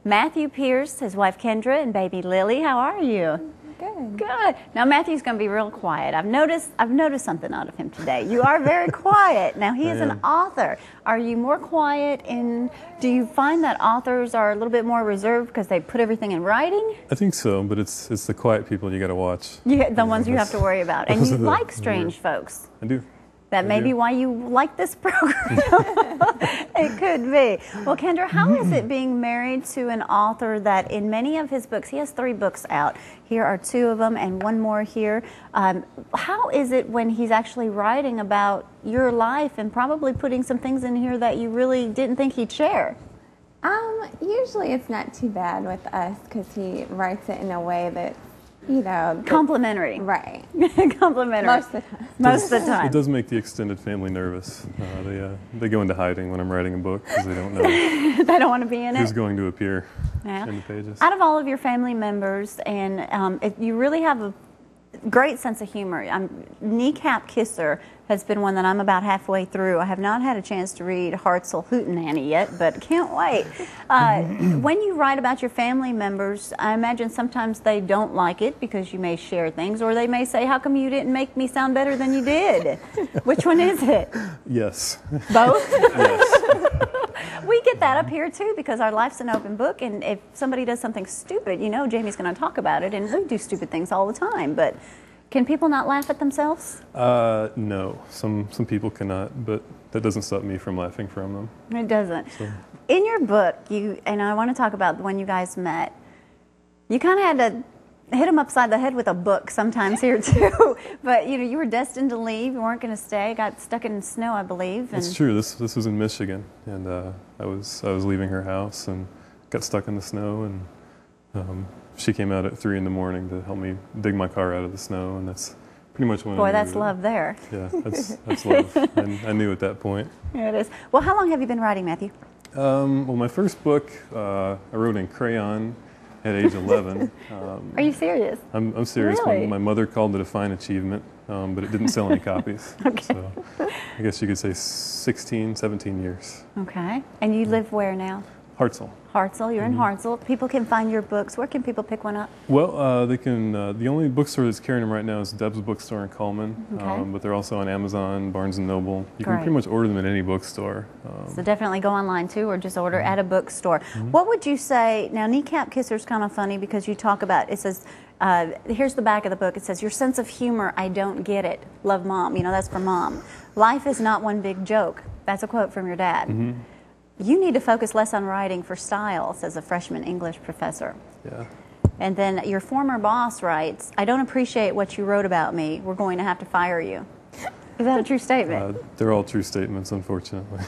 Matthew Pierce, his wife Kendra, and baby Lily. How are you? Good. Good. Now Matthew's going to be real quiet. I've noticed something out of him today. You are very quiet. Now he is an author. Are you more quiet do you find that authors are a little bit more reserved because they put everything in writing? I think so, but it's the quiet people you got to watch. The ones you have to worry about. And you like strange folks. I do. That may be why you like this program. It could be. Well, Kendra, how is it being married to an author that in many of his books, he has 3 books out. Here are 2 of them and 1 more here. How is it when he's actually writing about your life and probably putting some things in here that you really didn't think he'd share? Usually it's not too bad with us because he writes it in a way that, complimentary. Right. Complimentary. Most of the time. Most of the time. It does make the extended family nervous. They go into hiding when I'm writing a book because they don't know they don't want to be in who's it. going to appear in the pages. Out of all of your family members, and you really have a great sense of humor. Kneecap Kisser has been one that I'm about halfway through. I have not had a chance to read Hartselle Hootenanny yet, but can't wait. When you write about your family members, I imagine sometimes they don't like it because you may share things, or they may say, how come you didn't make me sound better than you did? Which one is it? Yes. Both? Yes. We get that up here too because our life's an open book, and if somebody does something stupid, Jamie's going to talk about it, and we do stupid things all the time. But can people not laugh at themselves? No, some people cannot, but that doesn't stop me from laughing from them. It doesn't. So. In your book, and I want to talk about when you guys met, you kind of had to hit him upside the head with a book sometimes here too. But you were destined to leave. You weren't going to stay. Got stuck in snow, I believe. It's true. This was in Michigan, and I was leaving her house and got stuck in the snow, and she came out at 3 in the morning to help me dig my car out of the snow, and that's pretty much when. Boy, that's love there. Yeah, that's love. And I knew at that point. Yeah, it is. Well, how long have you been writing, Matthew? Well, my first book I wrote in crayon at age 11. Are you serious? I'm serious. Really? My mother called it a fine achievement, but it didn't sell any copies. Okay. So I guess you could say 16, 17 years. Okay. And you live where now? Hartselle. Hartselle. You're in Hartselle. People can find your books. Where can people pick one up? Well, they can. The only bookstore that's carrying them right now is Deb's Bookstore in Coleman, Okay. but they're also on Amazon, Barnes & Noble. You can pretty much order them at any bookstore. So definitely go online too, or just order at a bookstore. What would you say, now Kneecap Kisser's kind of funny because you talk about, it says, here's the back of the book, it says, your sense of humor, I don't get it. Love, Mom. That's for Mom. Life is not one big joke. That's a quote from your dad. You need to focus less on writing for style, says a freshman English professor. Yeah. And then your former boss writes, I don't appreciate what you wrote about me. We're going to have to fire you. Is that a true statement? They're all true statements, unfortunately.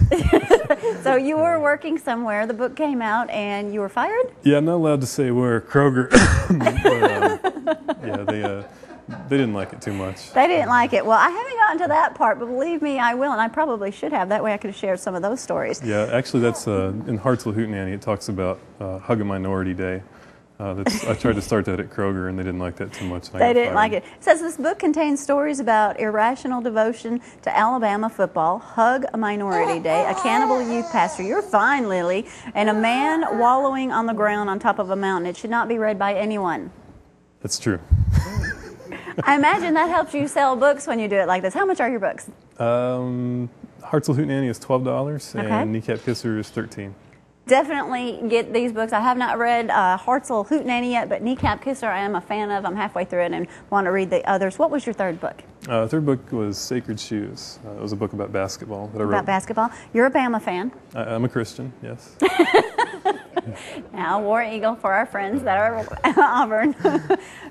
So you were working somewhere, the book came out, and you were fired? Yeah, I'm not allowed to say where. Kroger. But, yeah, they didn't like it too much. They didn't like it. Well, I haven't gotten to that part, but believe me, I will, and I probably should have. That way I could have shared some of those stories. Yeah, actually, that's in Hartselle Hootenanny. It talks about Hug a Minority Day. I tried to start that at Kroger, and they didn't like that too much. They didn't like it. It says this book contains stories about irrational devotion to Alabama football, Hug a Minority Day, a cannibal youth pastor, you're fine, Lily, and a man wallowing on the ground on top of a mountain. It should not be read by anyone. That's true. I imagine that helps you sell books when you do it like this. How much are your books? Hartselle Hootenanny is $12, and Kneecap Kisser is $13. Definitely get these books. I have not read Hartselle Hootenanny yet, but Kneecap Kisser I am a fan of. I'm halfway through it and want to read the others. What was your third book? Third book was Sacred Shoes. It was a book about basketball that I wrote. About basketball. You're a Bama fan. I'm a Christian, yes. Now, War Eagle for our friends that are Auburn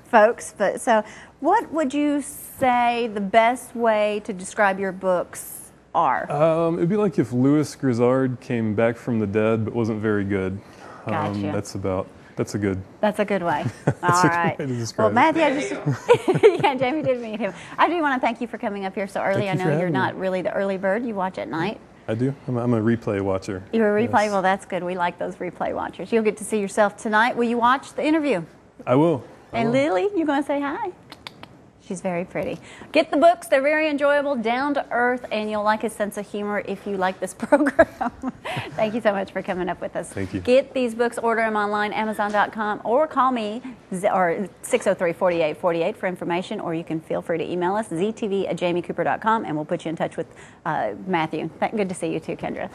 folks. But so, what would you say the best way to describe your books are? It'd be like if Louis Grizzard came back from the dead but wasn't very good. Gotcha. That's a good. That's a good way. That's All a right. good way to describe Well, it. Matthew, yeah, Jamie did meet him. I do want to thank you for coming up here so early. Thank I you for know you're having not me. really the early bird. You watch at night. I do. I'm a replay watcher. You're a replay? Yes. Well, that's good. We like those replay watchers. You'll get to see yourself tonight. Will you watch the interview? I will. And Lily, you going to say hi? She's very pretty. Get the books. They're very enjoyable, down to earth, and you'll like his sense of humor if you like this program. Thank you so much for coming up with us. Thank you. Get these books, order them online, Amazon.com, or call me, or 603-4848 for information, or you can feel free to email us, ztv@jamiecooper.com, and we'll put you in touch with Matthew. Good to see you too, Kendra.